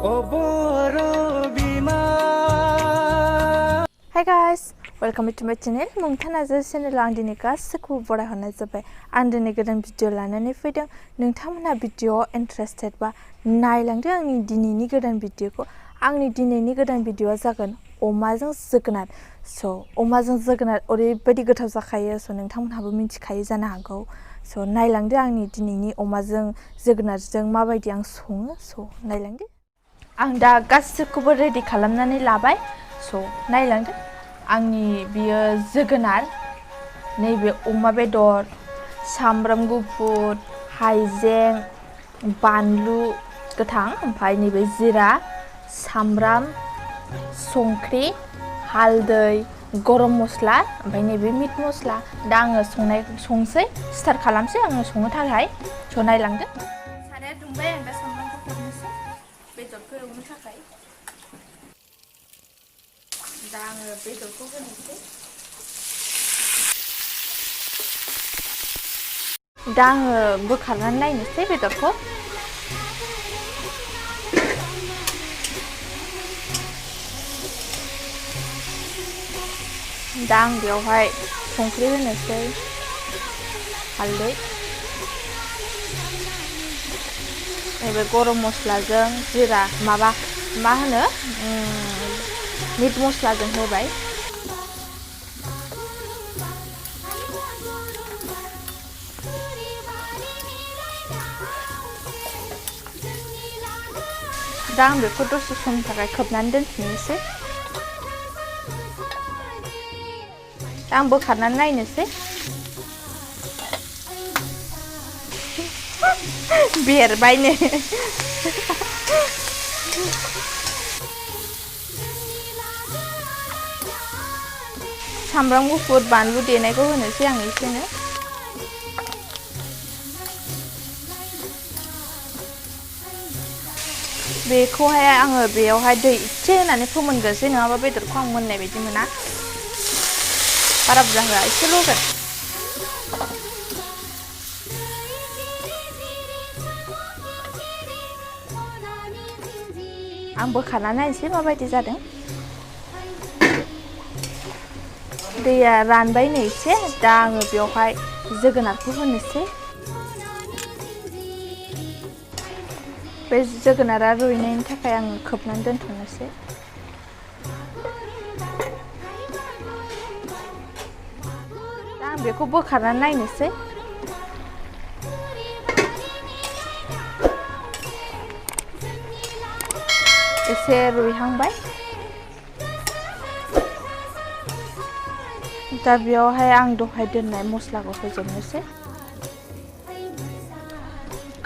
Hi guys, welcome to my channel. Momita Narzary channel आं दिनै गासिखौबो बरायहरनाय जाबाय. आं दिनै गोदान भिडिअ लानानै फैदों. नोंथांमोना भिडिअ इन्टारेस्टेड बा नायलांदो आंनि दिनैनि गोदान भिडिअखौ. आंनि दिनैनि गोदान भिडिअआ जागोन अमाजों जोगोनार. So अमाजों जोगोनार ओरैबायदि गोथाव जाखायो. So नोंथांमोनहाबो मिथिखायो जानो हागौ. So नायलांदो आंनि दिनैनि अमाजों जोगोनारजों माबायदि आं सङो. So नायलांदो. आं दा गासिखौबो रेडि खालामनानै लाबाय. So नायलांदो आंनि बियो जोगोनार नैबे अमा बेदर सामब्राम गुफुर हाइजें बानलु गोथां ओमफ्राय नैबे जिरा सामब्राम संख्रि हालदै गरम मस्ला ओमफ्राय नैबे मिट मस्ला दा आङो संसै स्टार्ट खालामसै आङो संनो थाखाय स' नायलांदो साराया दुंबाय आं दा सामब्रामखौ हरनोसै बेदरखौ एवनो थाखाय दा आङो बेदरखौ होनोसै दा आङो बोखारनानै नायनोसै बेदरखौ दा आं बेवहाय संख्रि होनोसै हालदै नैबे गरम मस्लाजों जिरा माबा मा होनो मिट मस्लाजों होबाय दा आं बेखौ दसे समनि थाखाय खोबनानै दोनफिननोसै दा आं बोखारनानै नायनोसै बेरबायनो सामब्राम गुफुर बानलु देनायखौ होनोसै आं एसेनो बेखौहाय आङो बेयावहाय दै एसे होनानै फोमोनगोनसै नङाबा बेदरखौ आं मोननाय बायदि मोना बारा बुरजा होआ एसेल' होगोन आं बोखारनानै नायनोसै माबायदि जादों दैया रानबाय नै एसे दा आङो बेवहाय जोगोनारखौ होनोसै बे जोगोनारा रुइनायनि थाखाय आङो खोबनानै दोनथ'नोसै दा आं बेखौ बोखारनानै नायनोसै एसे रुइहांबाय दा बेयावहाय आं दहाय दोननाय मस्लाखौ होजोबनोसै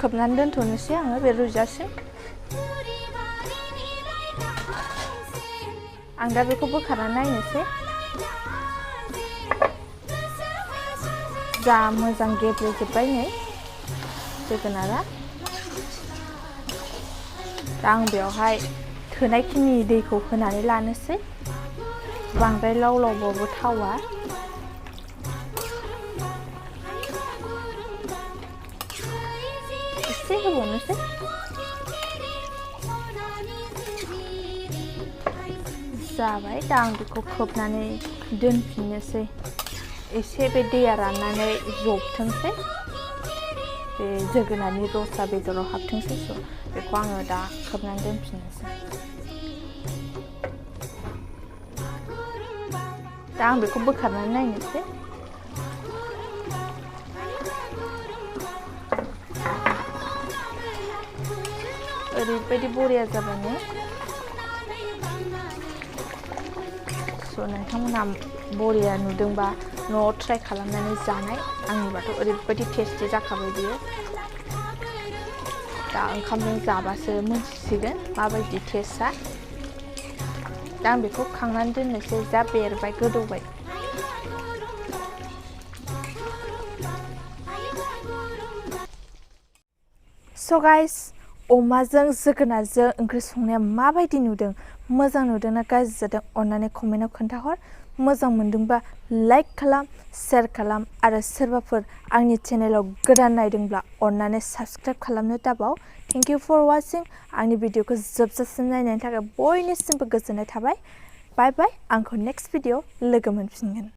खोबनानै दोनथ'नोसै आङो बे रुइजासिम आं दा बेखौ बोखारनानै नायनोसै जा मोजां गेब्लेजोब्बाय नै जोगोनारा दा आं बेवहाय थोनायखिनि दैखौ होनानै लानोसै बांद्राय लाव लावबाबो थावा एसे होबावनोसै जाबाय दा आं बेखौ खोबनानै दोनफिननोसै एसे बे दैया राननानै जबथोंसै बे जोगोनारनि रसा बेदराव हाबथोंसै स' बेखौ आङो दा खोबनानै दोनफिननोसै दा आं बेखौ बोखारनानै नायनोसै ओरैबायदि बरिया जाबाय स' नोंथांमोना बरिया नुदोंबा न'आव ट्राइ खालामनानै जानाय आंनिबाथ' ओरैबायदि टेस्टि जाखाबाय बियो दा ओंखामजों जाबासो मोनथिसिगोन माबायदि टेस्टआ दा आं बेखौ खांनानै दोननोसै जा बेरबाय गोदौबाय स' गाइस अमाजों जोगोनारजों ओंख्रि संनाया माबायदि नुदों मोजां नुदोंना गाज्रि जादों अन्नानै कमेन्टआव खोन्थाहर मोजां मोनदोंबा लाइक खालाम शेयार खालाम आरो सोरबाफोर आंनि चेनेलाव गोदान नायदोंब्ला अन्नानै साबस्क्राइब खालामनो दाबाव थेंक इउ फर वाचिं आंनि भिडिअखौ जोबजासिम नायनायनि थाखाय बयनिसिमबो गोजोननाय थाबाय बाय बाय आंखौ नेक्स्ट भिडिअ लोगो मोनफिनगोन